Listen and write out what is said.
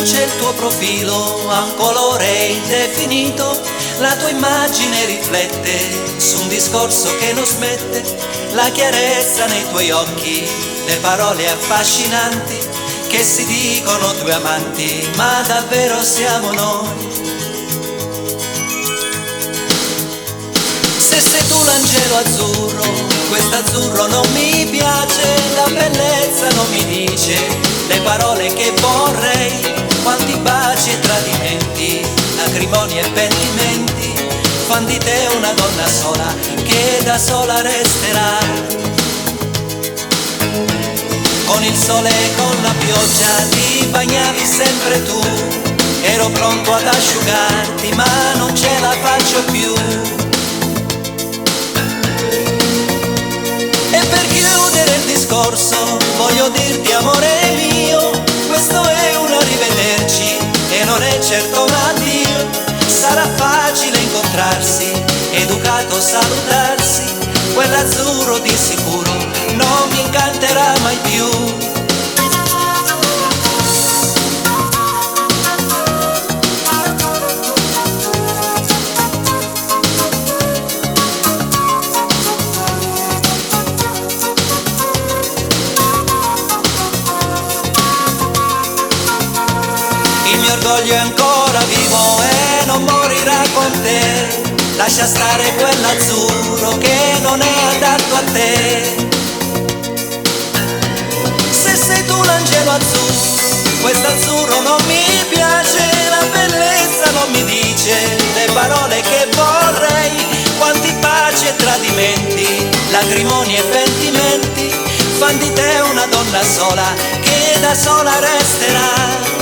luce il tuo profilo ha un colore indefinito, la tua immagine riflette su un discorso che non smette, la chiarezza nei tuoi occhi, le parole affascinanti che si dicono due amanti, ma davvero siamo noi. Se sei tu l'angelo azzurro, quest'azzurro non mi piace, la bellezza non mi dice le parole che vorrei, quanti baci e tradimenti, lacrimoni e pentimenti, fan di te una donna sola che da sola resterà. Con il sole e con la pioggia ti bagnavi sempre tu, ero pronto ad asciugarti ma non ce la faccio più. E per chiudere il discorso voglio dirti amore mio, questo è un arrivederci e non è certo un addio. Sarà facile incontrarsi, educato salutarsi, quell'azzurro di sicuro non mi incanterà mai più. Il mio orgoglio è ancora vivo e non morirà con te, lascia stare quell'azzurro che non è adatto a te. Se sei tu l'angelo azzurro, quest'azzurro non mi piace, la bellezza non mi dice le parole che vorrei, quanti baci e tradimenti, lacrimoni e pentimenti, fan di te una donna sola che da sola resterà.